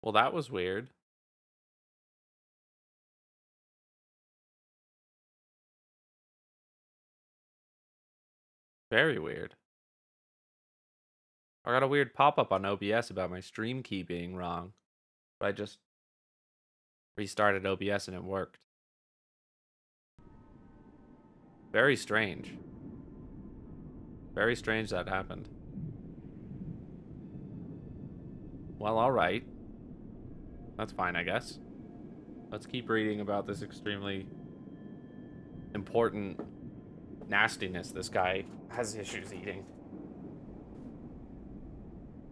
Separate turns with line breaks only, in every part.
Well, that was weird. Very weird. I got a weird pop-up on OBS about my stream key being wrong, but I just restarted OBS and it worked. Very strange. Very strange that happened. Well, alright. That's fine, I guess. Let's keep reading about this extremely important nastiness this guy has issues eating.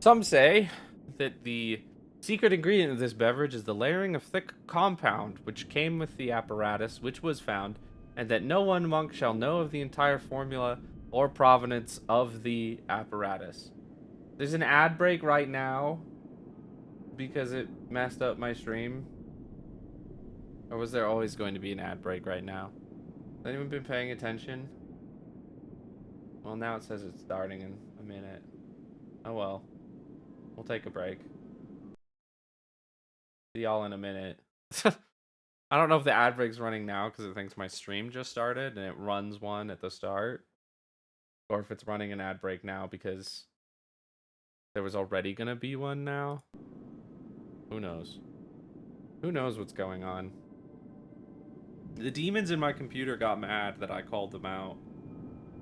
Some say that the secret ingredient of this beverage is the layering of thick compound which came with the apparatus which was found, and that no one monk shall know of the entire formula or provenance of the apparatus. There's an ad break right now because it messed up my stream. Or was there always going to be an ad break right now? Has anyone been paying attention? Well, now it says it's starting in a minute. Oh well. We'll take a break. See y'all in a minute. I don't know if the ad break's running now because it thinks my stream just started and it runs one at the start. Or if it's running an ad break now because there was already going to be one now. Who knows? Who knows what's going on? The demons in my computer got mad that I called them out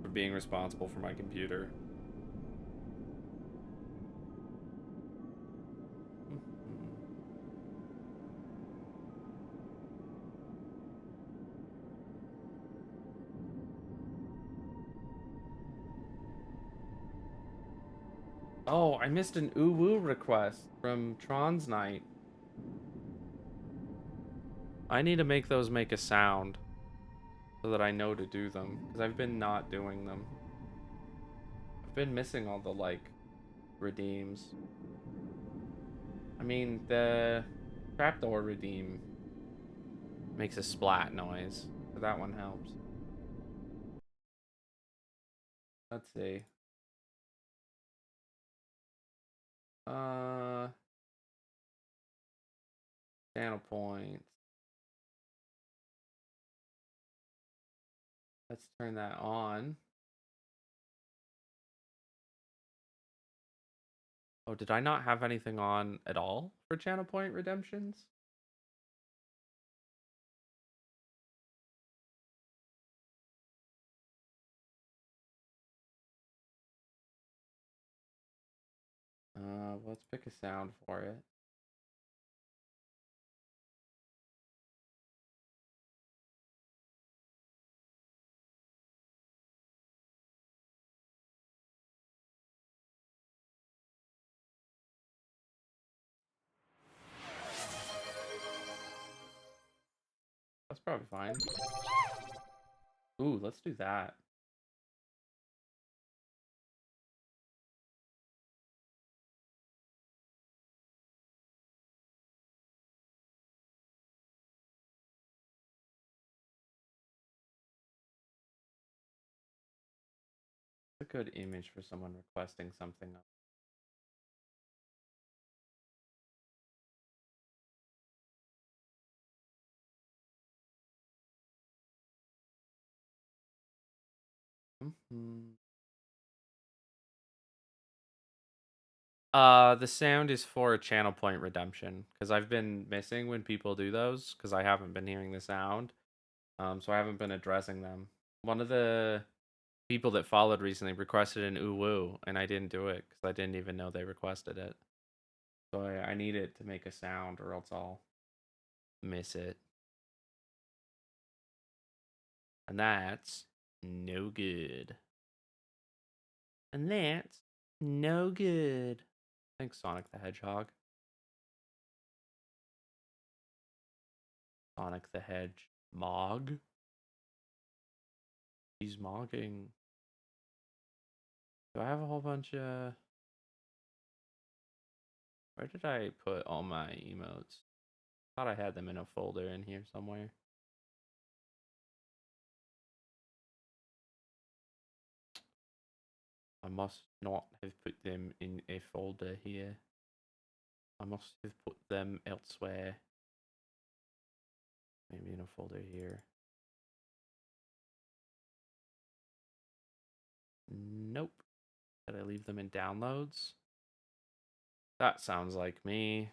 for being responsible for my computer. Oh, I missed an woo request from Tron's Night. I need to make those make a sound so that I know to do them because I've been not doing them. I've been missing all the like redeems. I mean, the trapdoor redeem makes a splat noise, so that one helps. Let's see. Uh, channel points. Let's turn that on. Oh, did I not have anything on at all for channel point redemptions? Let's pick a sound for it. That's probably fine. Ooh, let's do that. It's a good image for someone requesting something. Mm-hmm. The sound is for a channel point redemption because I've been missing when people do those because I haven't been hearing the sound. So I haven't been addressing them. One of the people that followed recently requested an uwu, and I didn't do it because I didn't even know they requested it. So I need it to make a sound, or else I'll miss it, and that's no good. And that's no good. Thanks, Sonic the Hedgehog. Sonic the Hedge Mog. He's mogging. Do I have a whole bunch of... Where did I put all my emotes? Thought I had them in a folder in here somewhere. I must not have put them in a folder here. I must have put them elsewhere. Maybe in a folder here. Nope. Did I leave them in downloads? That sounds like me.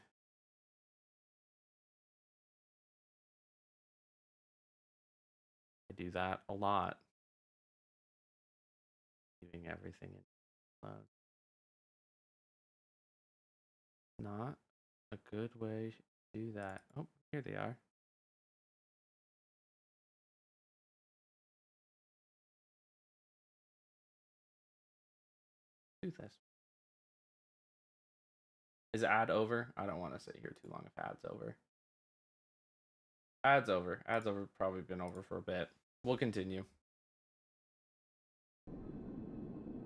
I do that a lot. Leaving everything in downloads. Not a good way to do that. Oh, here they are. Do this. Is ad over? I don't want to sit here too long if ad's over. Ad's over. Ad's over. Probably been over for a bit. We'll continue.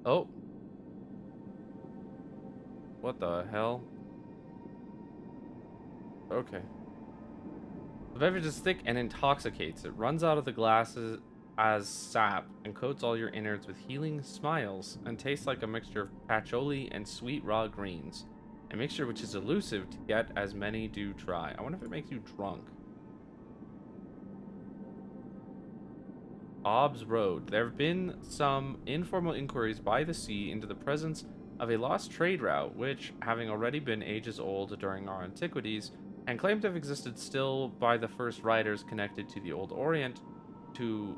Oh. What the hell? Okay. The beverage is thick and intoxicates. It runs out of the glasses as sap and coats all your innards with healing smiles and tastes like a mixture of patchouli and sweet raw greens. A mixture which is elusive to get, as many do try. I wonder if it makes you drunk. Obbs Road. There have been some informal inquiries by the sea into the presence of a lost trade route, which, having already been ages old during our antiquities, and claimed to have existed still by the first writers connected to the Old Orient to...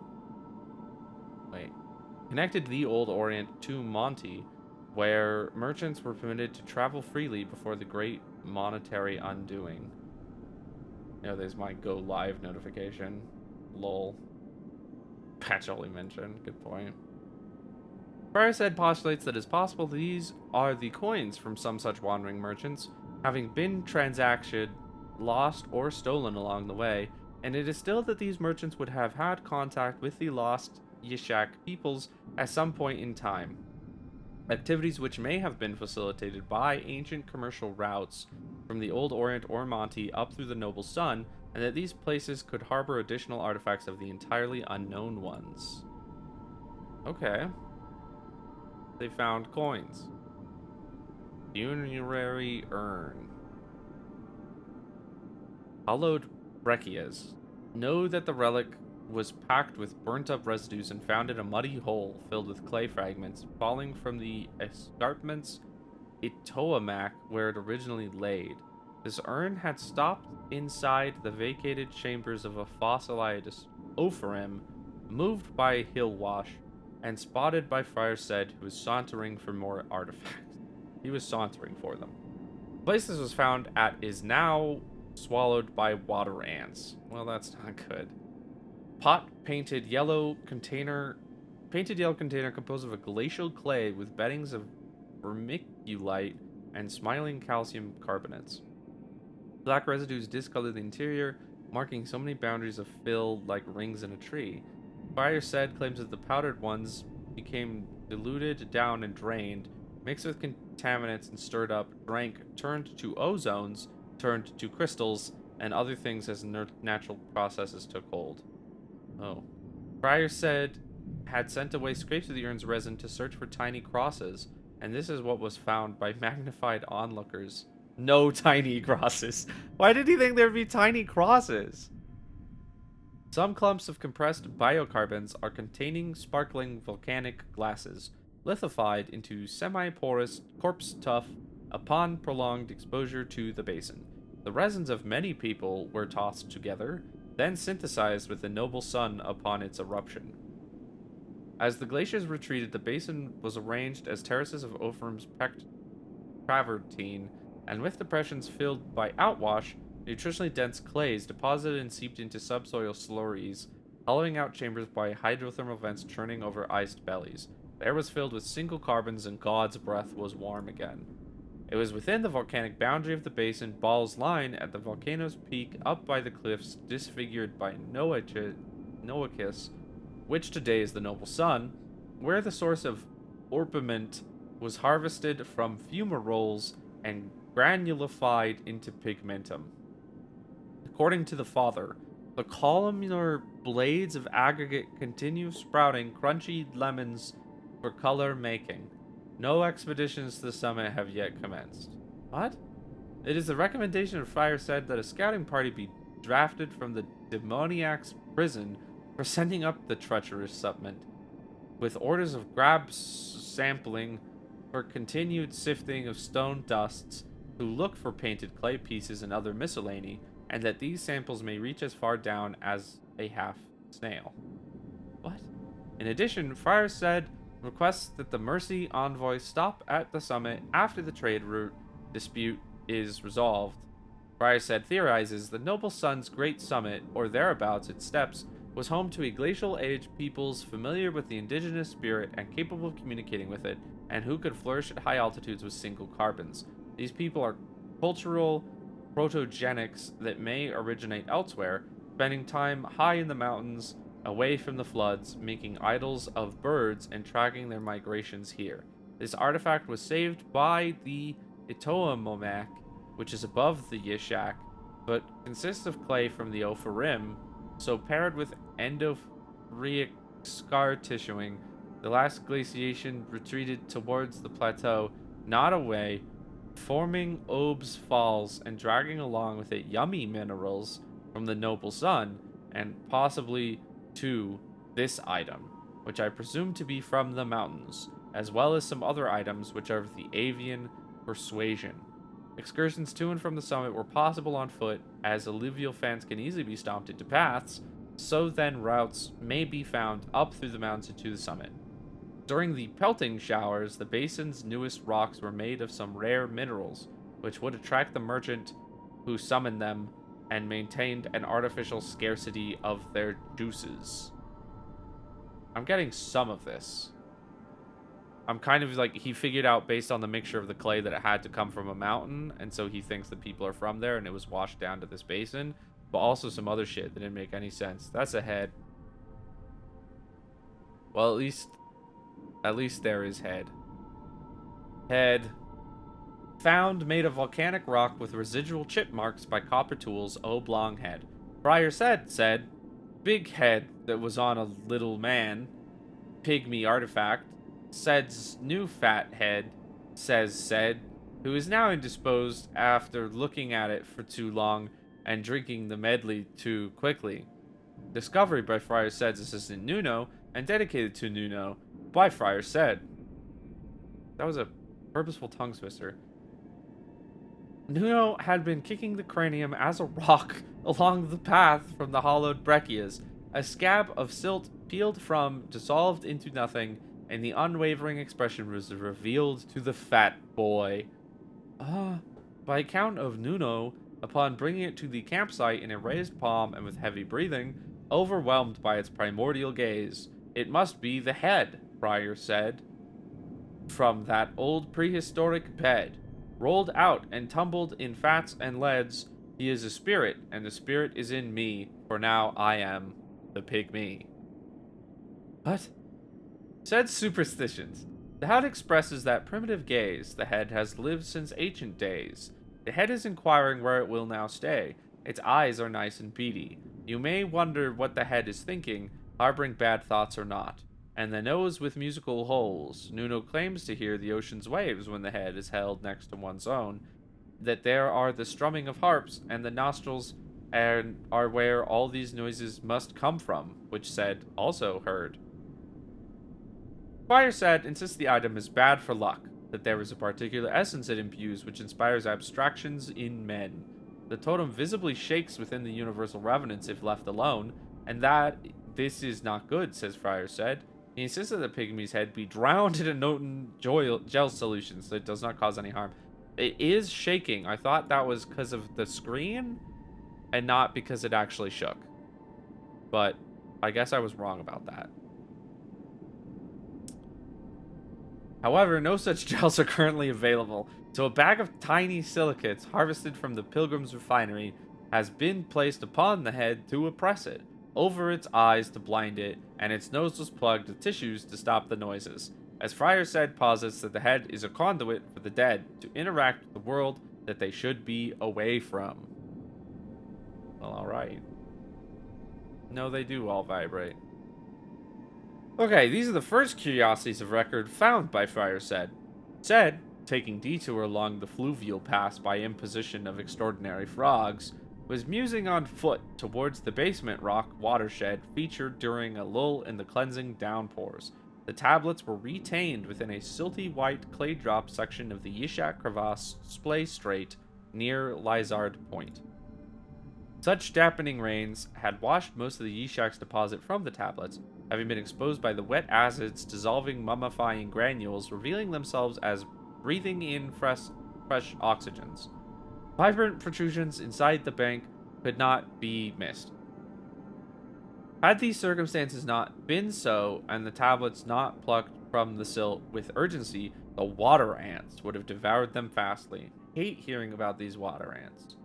Wait. Connected the Old Orient to Monte, where merchants were permitted to travel freely before the great monetary undoing. You know, there's my go live notification. Lol. Patchouli mentioned. Good point. Firesaid postulates that it's possible these are the coins from some such wandering merchants, having been transacted, lost, or stolen along the way, and it is still that these merchants would have had contact with the lost Yishak peoples at some point in time. Activities which may have been facilitated by ancient commercial routes from the Old Orient or Monte up through the Noble Sun, and that these places could harbor additional artifacts of the entirely unknown ones. Okay. They found coins. Funerary urn. Hollowed breccias. Know that the relic was packed with burnt up residues and found in a muddy hole filled with clay fragments falling from the escarpments Itoamac where it originally laid. This urn had stopped inside the vacated chambers of a fossilized Opharim, moved by Hillwash, and spotted by Firesaid, who was sauntering for more artifacts. He was sauntering for them. The place this was found at is now swallowed by water ants. Well, that's not good. Painted yellow container composed of a glacial clay with beddings of vermiculite and smiling calcium carbonates. Black residues discolor the interior, marking so many boundaries of fill like rings in a tree. Firesaid claims that the powdered ones became diluted down and drained, mixed with contaminants and stirred up, drank, turned to ozones, turned to crystals, and other things as natural processes took hold. Oh. Firesaid had sent away scrapes of the urn's resin to search for tiny crosses, and this is what was found by magnified onlookers. No tiny crosses. Why did he think there'd be tiny crosses? Some clumps of compressed biocarbons are containing sparkling volcanic glasses, lithified into semi-porous corpse tuff upon prolonged exposure to the basin. The resins of many people were tossed together, then synthesized with the noble sun upon its eruption. As the glaciers retreated, the basin was arranged as terraces of Opharim's travertine, and with depressions filled by outwash, nutritionally dense clays deposited and seeped into subsoil slurries, hollowing out chambers by hydrothermal vents churning over iced bellies. The air was filled with single carbons, and God's breath was warm again. It was within the volcanic boundary of the basin, Ball's Line, at the volcano's peak, up by the cliffs, disfigured by Noachus, which today is the Noble Sun, where the source of orpiment was harvested from fumaroles and granulified into pigmentum. According to the father, the columnar blades of aggregate continue sprouting crunchy lemons for color making. No expeditions to the summit have yet commenced. What? It is the recommendation of Friar said that a scouting party be drafted from the demoniac's prison for sending up the treacherous supplement, with orders of sampling for continued sifting of stone dusts to look for painted clay pieces and other miscellany, and that these samples may reach as far down as a half snail. What? In addition, Friar said requests that the Mercy envoy stop at the summit after the trade route dispute is resolved. Friar said theorizes the Noble Sun's Great Summit, or thereabouts its steps, was home to a glacial age peoples familiar with the indigenous spirit and capable of communicating with it, and who could flourish at high altitudes with single carbons. These people are cultural protogenics that may originate elsewhere, spending time high in the mountains, away from the floods, making idols of birds and tracking their migrations here. This artifact was saved by the Itoamomach, which is above the Yishak, but consists of clay from the Opharim, so paired with endophoric scar tissuing, the last glaciation retreated towards the plateau, not away, forming Ob's Falls and dragging along with it yummy minerals from the Noble Sun, and possibly to this item, which I presume to be from the mountains, as well as some other items which are of the avian persuasion. Excursions to and from the summit were possible on foot, as alluvial fans can easily be stomped into paths, so then routes may be found up through the mountains and to the summit. During the pelting showers, the basin's newest rocks were made of some rare minerals, which would attract the merchant who summoned them and maintained an artificial scarcity of their juices. I'm getting some of this. I'm kind of like, he figured out based on the mixture of the clay that it had to come from a mountain, and so he thinks that people are from there and it was washed down to this basin, but also some other shit that didn't make any sense. That's a head. Well, at least there is head. Head. Found made of volcanic rock with residual chip marks by copper tools, oblong head. Friar said, big head that was on a little man. Pygmy artifact. Said's new fat head, said, who is now indisposed after looking at it for too long and drinking the medley too quickly. Discovery by Friar Said's assistant Nuno, and dedicated to Nuno by Friar Said. That was a purposeful tongue twister. Nuno had been kicking the cranium as a rock along the path from the hollowed breccias. A scab of silt peeled from, dissolved into nothing, and the unwavering expression was revealed to the fat boy. By account of Nuno, upon bringing it to the campsite in a raised palm and with heavy breathing, overwhelmed by its primordial gaze, it must be the head, Friar said, from that old prehistoric bed. Rolled out and tumbled in fats and leads, he is a spirit, and the spirit is in me, for now I am the pygmy. What? Said superstitions. The head expresses that primitive gaze. The head has lived since ancient days. The head is inquiring where it will now stay. Its eyes are nice and beady. You may wonder what the head is thinking, harboring bad thoughts or not. And the nose with musical holes. Nuno claims to hear the ocean's waves when the head is held next to one's own. That there are the strumming of harps, and the nostrils are where all these noises must come from, which Said also heard. Friar Said insists the item is bad for luck, that there is a particular essence it imbues which inspires abstractions in men. The totem visibly shakes within the universal revenants if left alone, and that this is not good, says Friar Said. He insists that the pygmy's head be drowned in a Noten gel solution so it does not cause any harm. It is shaking. I thought that was because of the screen and not because it actually shook. But I guess I was wrong about that. However, no such gels are currently available, so a bag of tiny silicates harvested from the Pilgrim's refinery has been placed upon the head to oppress it, over its eyes to blind it, and its nose was plugged with tissues to stop the noises. As Friar Said posits that the head is a conduit for the dead to interact with the world that they should be away from. Well, alright. No, they do all vibrate. Okay, these are the first curiosities of record found by Friar Said. Said taking detour along the fluvial pass by imposition of extraordinary frogs, was musing on foot towards the basement rock watershed featured during a lull in the cleansing downpours. The tablets were retained within a silty white clay drop section of the Yishak crevasse splay strait near Lizard Point. Such dampening rains had washed most of the Yishak's deposit from the tablets, having been exposed by the wet acids dissolving mummifying granules, revealing themselves as breathing in fresh oxygens. Vibrant protrusions inside the bank could not be missed. Had these circumstances not been so, and the tablets not plucked from the silt with urgency, the water ants would have devoured them fastly. Hate hearing about these water ants.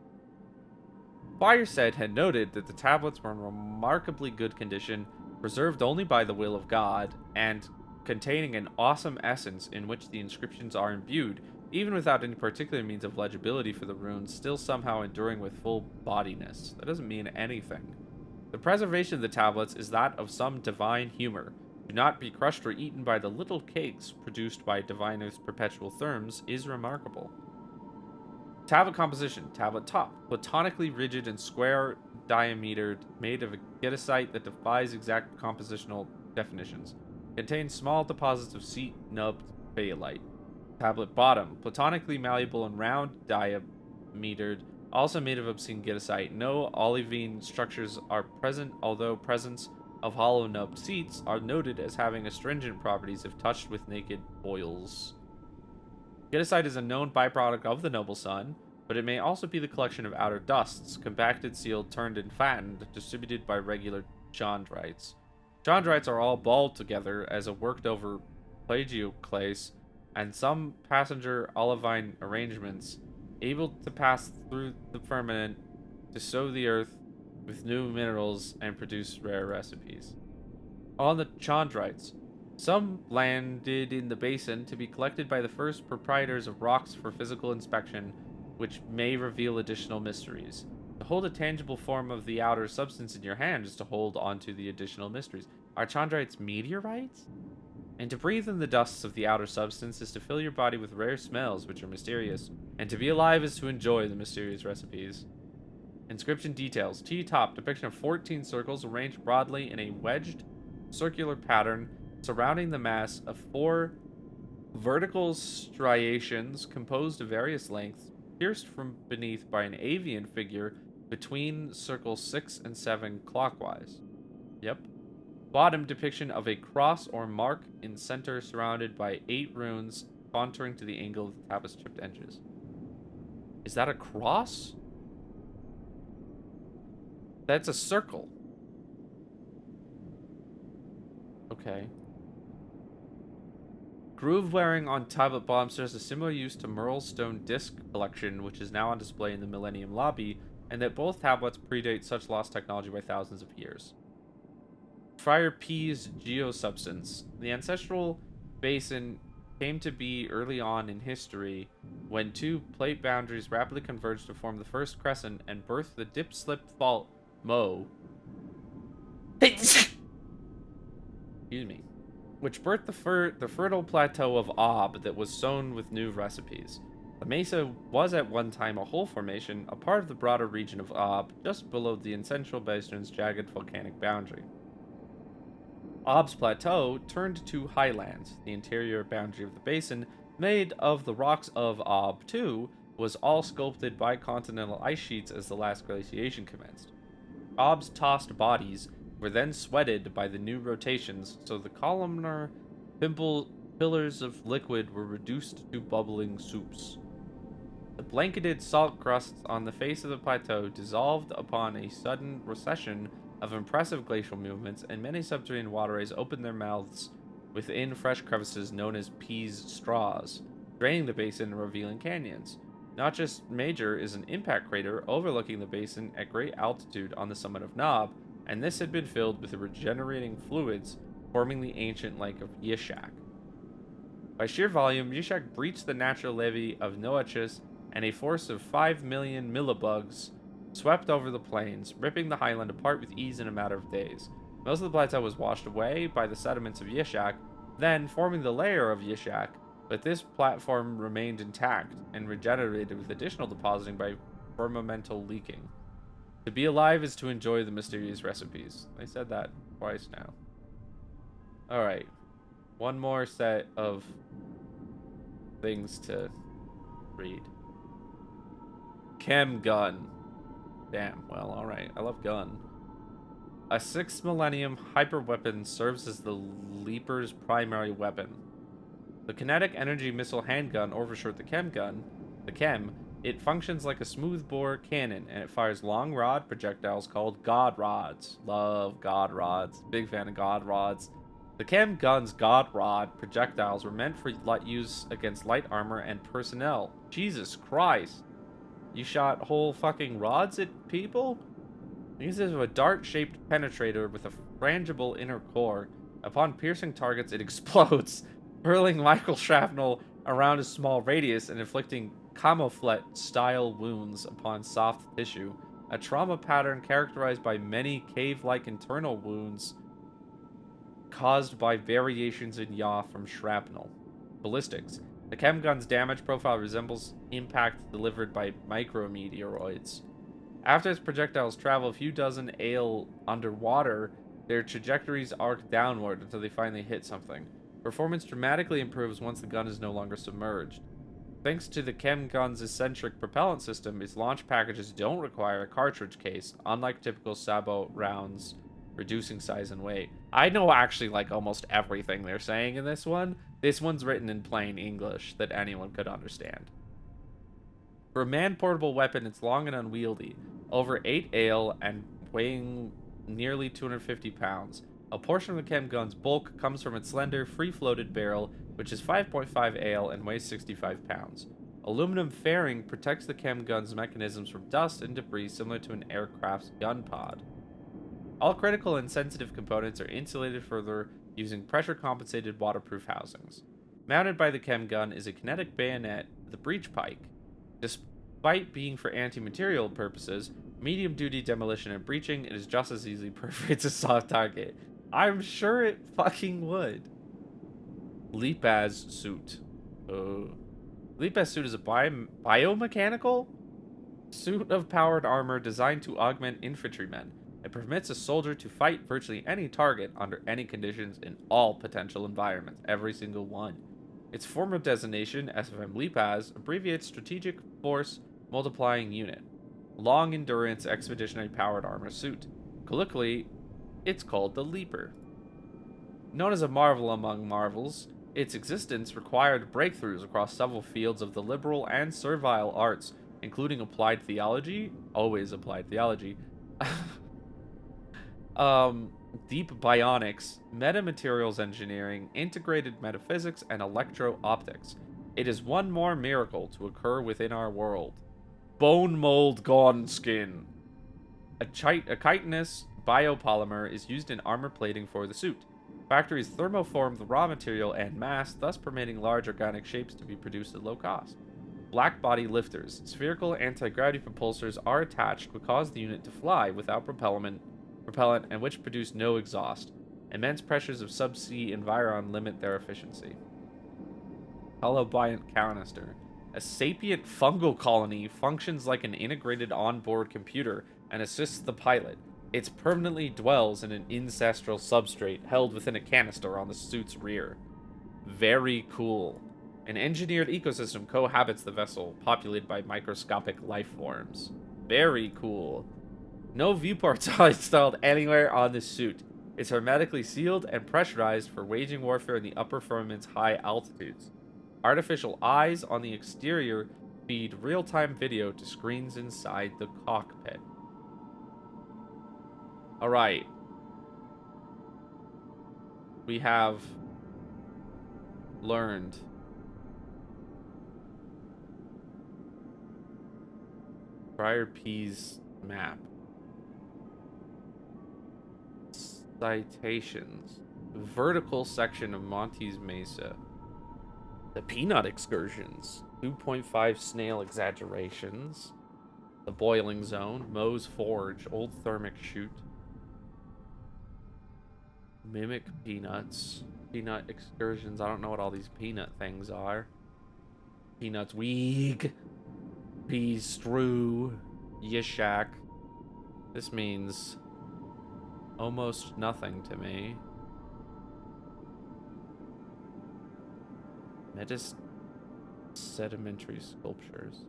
Fireset had noted that the tablets were in remarkably good condition, preserved only by the will of God, and containing an awesome essence in which the inscriptions are imbued, even without any particular means of legibility for the runes, still somehow enduring with full bodiness. That doesn't mean anything. The preservation of the tablets is that of some divine humor. Do not be crushed or eaten by the little cakes produced by diviners' perpetual therms is remarkable. Tablet composition. Tablet top. Platonically rigid and square diametered, made of a gittite that defies exact compositional definitions. Contains small deposits of seat-nubbed phaelite. Tablet bottom. Platonically malleable and round diametered, also made of obscene gittite. No olivine structures are present, although presence of hollow-nubbed seats are noted as having astringent properties if touched with naked oils. Gittite is a known byproduct of the noble sun, but it may also be the collection of outer dusts, compacted, sealed, turned, and flattened, distributed by regular chondrites. Chondrites are all balled together as a worked-over plagioclase, and some passenger olivine arrangements, able to pass through the firmament to sow the earth with new minerals and produce rare recipes. On the chondrites, some landed in the basin to be collected by the first proprietors of rocks for physical inspection, which may reveal additional mysteries. To hold a tangible form of the outer substance in your hand is to hold onto the additional mysteries. Are chondrites meteorites? And to breathe in the dusts of the outer substance is to fill your body with rare smells which are mysterious, and to be alive is to enjoy the mysterious recipes. Inscription details. T-top, depiction of 14 circles arranged broadly in a wedged circular pattern surrounding the mass of 4 vertical striations composed of various lengths, pierced from beneath by an avian figure between circles 6 and 7 clockwise. Yep. Bottom depiction of a cross or mark in center surrounded by 8 runes contouring to the angle of the tablet's chipped edges. Is that a cross? That's a circle. Okay. Groove wearing on tablet bottom serves a similar use to Merle's stone disc collection, which is now on display in the Millennium Lobby, and that both tablets predate such lost technology by thousands of years. Friar P's geosubstance. The ancestral basin came to be early on in history, when 2 plate boundaries rapidly converged to form the first crescent and birthed the dip-slip-fault Mo. Excuse me. Which birthed the fertile plateau of Ob that was sown with new recipes. The mesa was at one time a hole formation, a part of the broader region of Ob, just below the ancestral basin's jagged volcanic boundary. Ob's plateau turned to highlands. The interior boundary of the basin, made of the rocks of Ob too, was all sculpted by continental ice sheets as the last glaciation commenced. Ob's tossed bodies were then sweated by the new rotations, so the columnar pillars of liquid were reduced to bubbling soups. The blanketed salt crusts on the face of the plateau dissolved upon a sudden recession of impressive glacial movements, and many subterranean waterways opened their mouths within fresh crevices known as Pease straws, draining the basin and revealing canyons. Notches Major is an impact crater overlooking the basin at great altitude on the summit of Knob, and this had been filled with regenerating fluids forming the ancient lake of Yishak. By sheer volume, Yishak breached the natural levee of Noachus, and a force of 5 million millibugs swept over the plains, ripping the highland apart with ease in a matter of days. Most of the plateau was washed away by the sediments of Yishak, then forming the layer of Yishak, but this platform remained intact and regenerated with additional depositing by firmamental leaking. To be alive is to enjoy the mysterious recipes. I said that twice now. Alright. One more set of things to read. Chem gun. Damn, well, alright. I love gun. A 6th millennium hyper weapon serves as the Leaper's primary weapon. The kinetic energy missile handgun, or for short the chem gun, it functions like a smoothbore cannon, and it fires long rod projectiles called God Rods. Love God Rods. Big fan of God Rods. The chem gun's God Rod projectiles were meant for use against light armor and personnel. Jesus Christ. You shot whole fucking rods at people? It uses a dart-shaped penetrator with a frangible inner core. Upon piercing targets, it explodes, hurling microshrapnel around a small radius and inflicting camouflage-style wounds upon soft tissue. A trauma pattern characterized by many cave-like internal wounds caused by variations in yaw from shrapnel. Ballistics. The chem gun's damage profile resembles impact delivered by micrometeoroids. After its projectiles travel a few dozen ale underwater, their trajectories arc downward until they finally hit something. Performance dramatically improves once the gun is no longer submerged. Thanks to the chem gun's eccentric propellant system, its launch packages don't require a cartridge case, unlike typical sabot rounds, reducing size and weight. I know actually like almost everything they're saying in this one. This one's written in plain English that anyone could understand. For a man-portable weapon, it's long and unwieldy, over 8 ale and weighing nearly 250 pounds. A portion of the chem gun's bulk comes from its slender, free-floated barrel, which is 5.5 ale and weighs 65 pounds. Aluminum fairing protects the chem gun's mechanisms from dust and debris similar to an aircraft's gun pod. All critical and sensitive components are insulated further using pressure-compensated waterproof housings. Mounted by the chem gun is a kinetic bayonet, the breech pike. Despite being for anti-material purposes, medium-duty demolition and breaching, it is just as easily perforates a soft target. I'm sure it fucking would. Leapaz suit. Leapaz suit is a biomechanical suit of powered armor designed to augment infantrymen. It permits a soldier to fight virtually any target under any conditions in all potential environments, every single one. Its form of designation, SFM Leapaz, abbreviates Strategic Force Multiplying Unit. Long Endurance Expeditionary Powered Armor Suit. Colloquially, it's called the Leaper. Known as a marvel among marvels, its existence required breakthroughs across several fields of the liberal and servile arts, including applied theology, always applied theology, deep bionics, metamaterials engineering, integrated metaphysics, and electro-optics. It is one more miracle to occur within our world. Bone mold gone skin. A chitinous biopolymer is used in armor plating for the suit. Factories thermoform the raw material en masse, thus permitting large organic shapes to be produced at low cost. Black body lifters. Spherical anti-gravity propulsors are attached, which cause the unit to fly without propellant, and which produce no exhaust. Immense pressures of subsea environ limit their efficiency. Holobiont canister. A sapient fungal colony functions like an integrated onboard computer and assists the pilot. It permanently dwells in an ancestral substrate held within a canister on the suit's rear. Very cool. An engineered ecosystem cohabits the vessel, populated by microscopic life forms. Very cool. No viewports are installed anywhere on the suit. It's hermetically sealed and pressurized for waging warfare in the upper firmament's high altitudes. Artificial eyes on the exterior feed real-time video to screens inside the cockpit. Alright. We have learned Friar P's map. Citations. Vertical section of Montes Mesa. The Peanut Excursions. 2.5 Snail Exaggerations. The Boiling Zone. Moe's Forge. Old Thermic Chute. Mimic Peanuts. Peanut excursions. I don't know what all these peanut things are. Peanuts weak. Peas strew. Yishak. This means almost nothing to me. Metis sedimentary sculptures.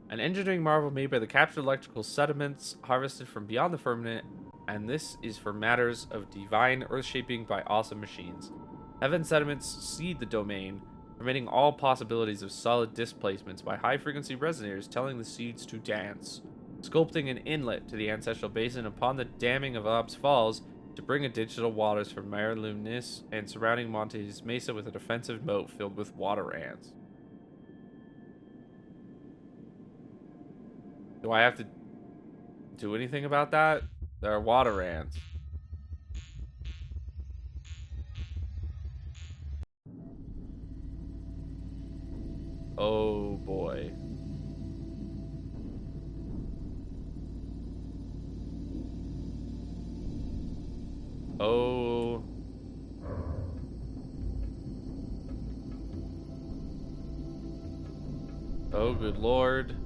An engineering marvel made by the captured electrical sediments harvested from beyond the firmament, and this is for matters of divine earth-shaping by awesome machines. Heaven sediments seed the domain, permitting all possibilities of solid displacements by high-frequency resonators telling the seeds to dance, sculpting an inlet to the ancestral basin upon the damming of Ops Falls to bring in digital waters from Mare Luminis and surrounding Montes Mesa with a defensive moat filled with water ants. Do I have to do anything about that? There are water ants. Oh boy. Oh. Oh, good lord.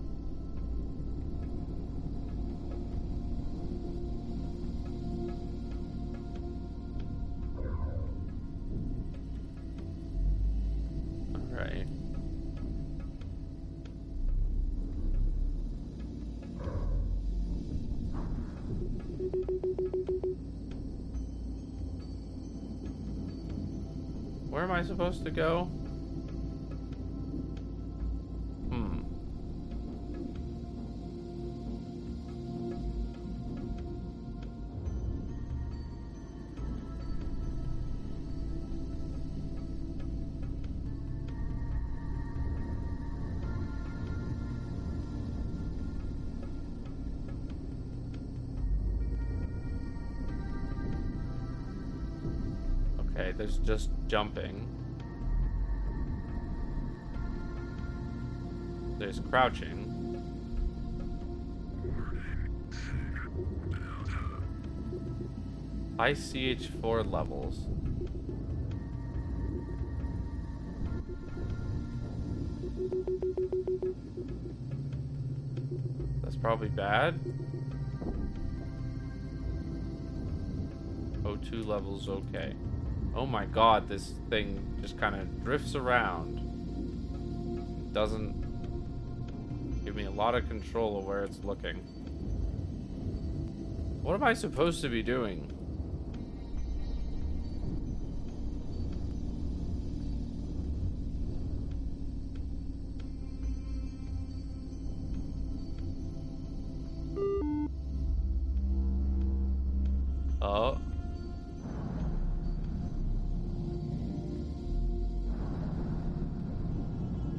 Alright. Where am I supposed to go? Hmm. Okay, there's just jumping. There's crouching. High CH4 levels. That's probably bad. O2 levels okay. Oh my god, this thing just kind of drifts around. Doesn't give me a lot of control of where it's looking. What am I supposed to be doing? Oh.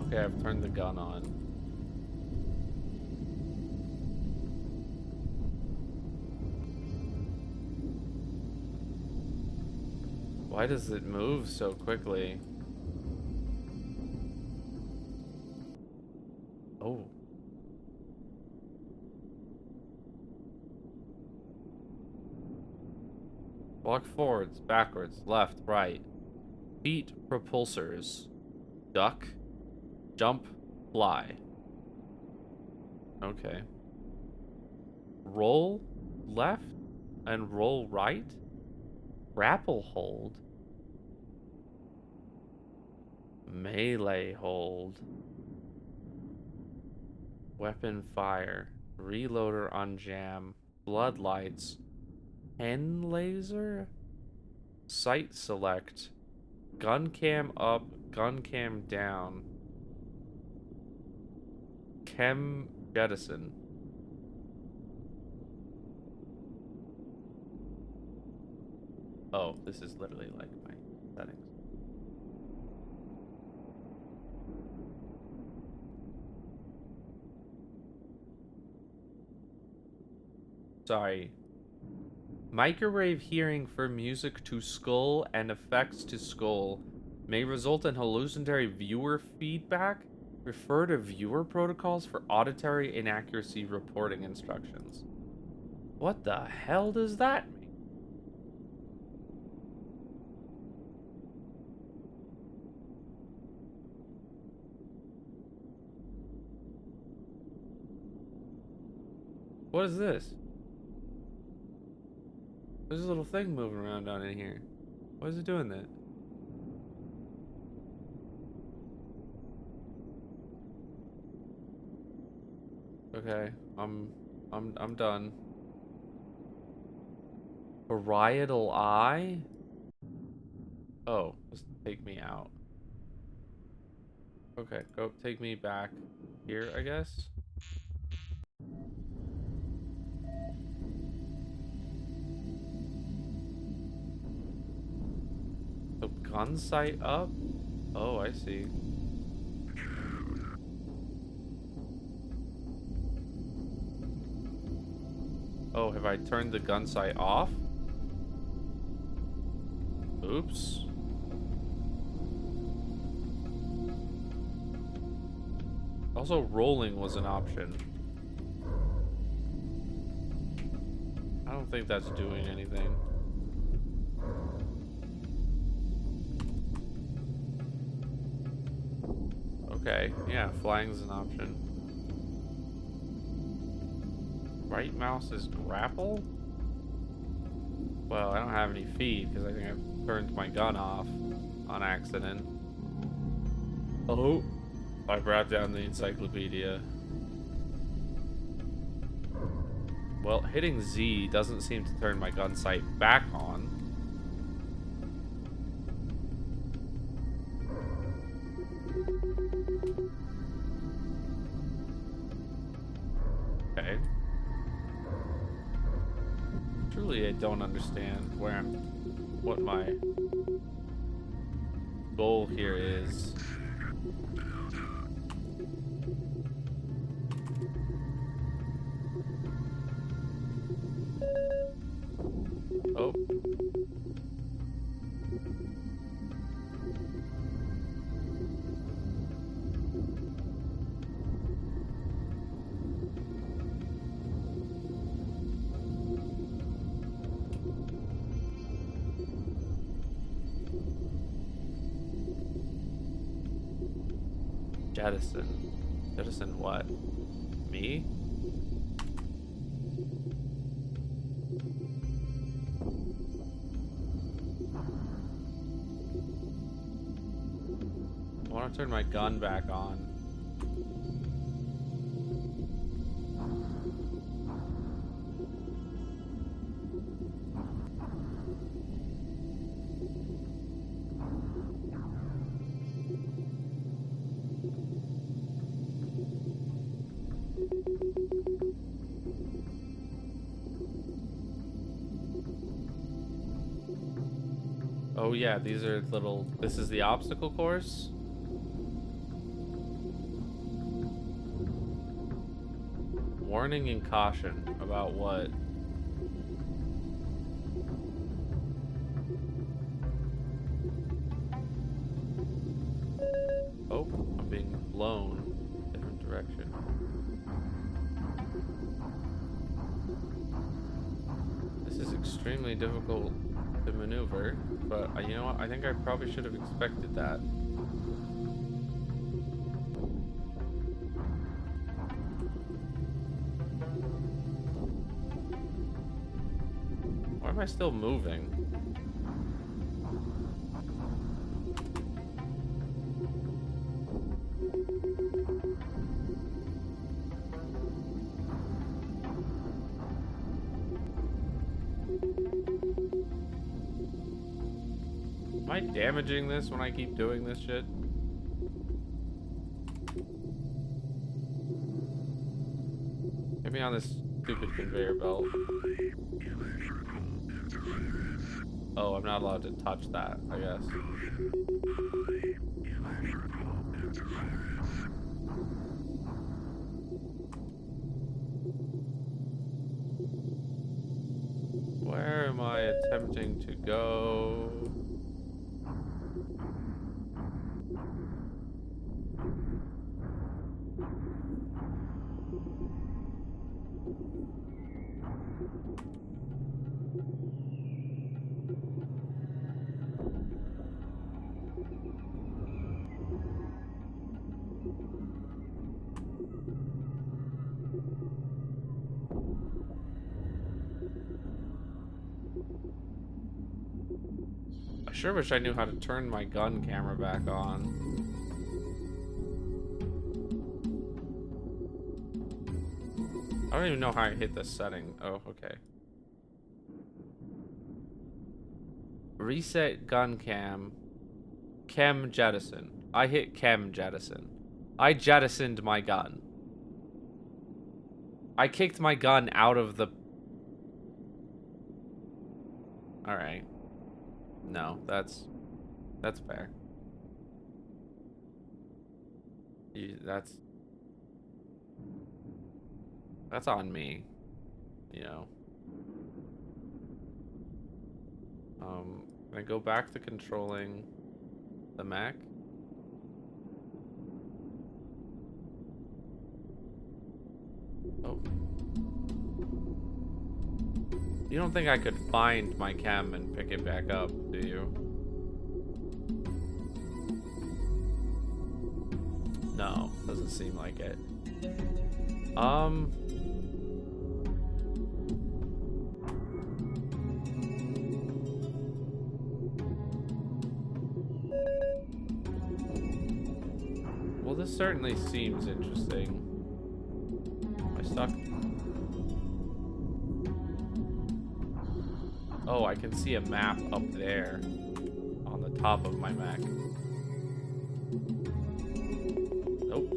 Okay, I've turned the gun on. Why does it move so quickly? Oh. Walk forwards, backwards, left, right. Feet propulsors. Duck. Jump. Fly. Okay. Roll left and roll right. Grapple hold. Melee hold. Weapon fire. Reloader unjam. Floodlights. Pen laser? Sight select. Gun cam up, gun cam down. Chem jettison. Oh, this is literally like my settings. Sorry. Microwave hearing for music to skull and effects to skull may result in hallucinatory viewer feedback. Refer to viewer protocols for auditory inaccuracy reporting instructions. What the hell does that mean? What is this? There's a little thing moving around down in here. Why is it doing that? Okay, I'm done. Parietal eye? Oh, just take me out. Okay, go take me back here, I guess. The gun sight up? Oh, I see. Oh, have I turned the gun sight off? Oops. Also, rolling was an option. I don't think that's doing anything. Okay, yeah, flying's an option. Right mouse is grapple? Well, I don't have any feet because I think I've turned my gun off on accident. Oh, I brought down the encyclopedia. Well, hitting Z doesn't seem to turn my gun sight back on. Okay. Truly, I don't understand what my goal here is. Oh. Jettison. Jettison what? Me? I want to turn my gun back on. Oh yeah, these are little... This is the obstacle course? Warning and caution. About what? Oh, I'm being blown in a different direction. This is extremely difficult to maneuver, but you know what? I think I probably should have expected that. Why am I still moving? Am I damaging this when I keep doing this shit? Get me on this stupid conveyor belt. Oh, I'm not allowed to touch that, I guess. Where am I attempting to go? Sure wish I knew how to turn my gun camera back on. I don't even know how I hit this setting. Oh, okay. Reset gun cam. Chem jettison. I hit chem jettison. I jettisoned my gun. I kicked my gun out of the... Alright. No, that's fair. That's on me. You know. Can I go back to controlling the mech? Oh. You don't think I could find my chem and pick it back up, do you? No, doesn't seem like it. Well, this certainly seems interesting. Am I stuck? Oh, I can see a map up there on the top of my Mac. Nope.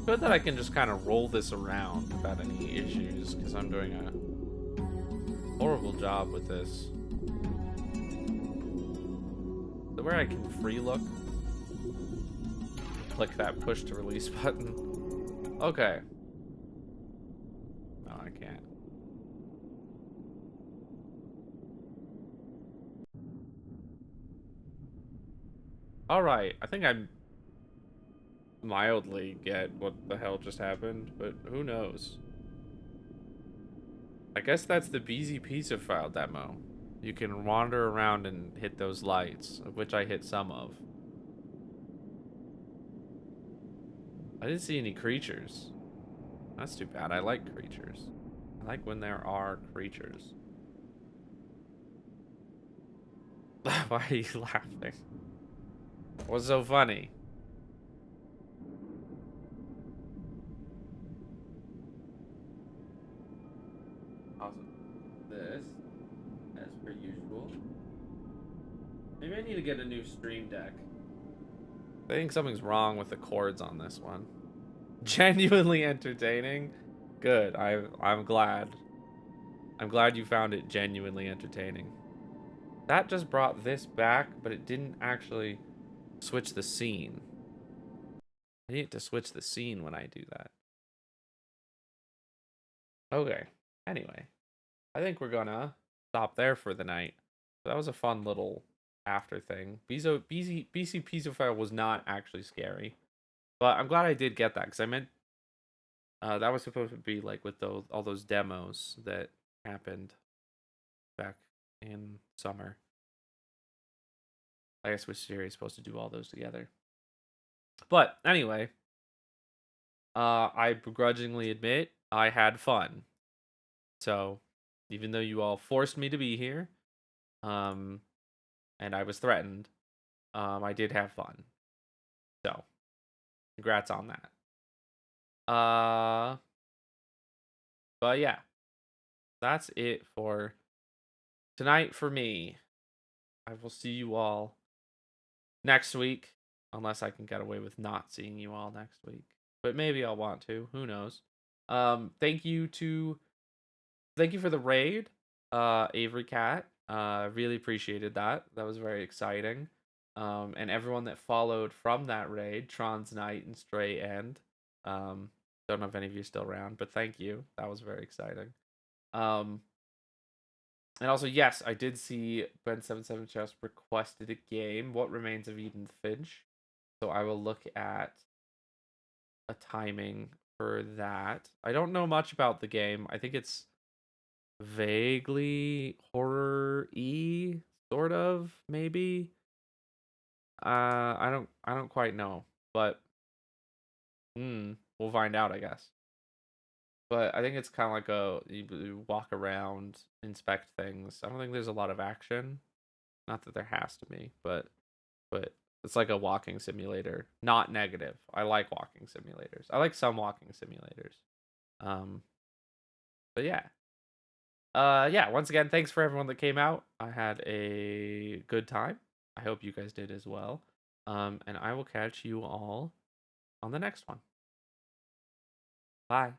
Good that I can just kind of roll this around without any issues, because I'm doing a horrible job with this. So where I can free look, click that push to release button. Okay. No, I can't. All right, I think I mildly get what the hell just happened, but who knows? I guess that's the BZ Pizza file demo. You can wander around and hit those lights, of which I hit some of. I didn't see any creatures. That's too bad. I like creatures. I like when there are creatures. Why are you laughing? What's so funny? Awesome. This, as per usual. Maybe I need to get a new stream deck. I think something's wrong with the cords on this one. Genuinely entertaining? Good. I'm glad. I'm glad you found it genuinely entertaining. That just brought this back, but it didn't actually switch the scene. I need to switch the scene when I do that. Okay. Anyway, I think we're gonna stop there for the night. That was a fun little after thing. BC Pizzophile was not actually scary, but I'm glad I did get that, because I meant that was supposed to be like with all those demos that happened back in summer. I guess Switch Series is supposed to do all those together. But anyway, I begrudgingly admit I had fun. So, even though you all forced me to be here, and I was threatened, I did have fun. So, congrats on that. But yeah, that's it for tonight for me. I will see you all next week, unless I can get away with not seeing you all next week. But maybe I'll want to. Who knows? Thank you for the raid, Avery Cat. Really appreciated that. That was very exciting. And everyone that followed from that raid, Tron's Knight and Stray End. Don't know if any of you are still around, but thank you. That was very exciting. And also, yes, I did see Ben77 just requested a game, What Remains of Eden Finch. So I will look at a timing for that. I don't know much about the game. I think it's vaguely horror-y, sort of, maybe. I don't quite know, but we'll find out, I guess. But I think it's kind of like you walk around, inspect things. I don't think there's a lot of action. Not that there has to be, but it's like a walking simulator. Not negative. I like walking simulators. I like some walking simulators. Um, but yeah. Yeah, once again, thanks for everyone that came out. I had a good time. I hope you guys did as well. And I will catch you all on the next one. Bye.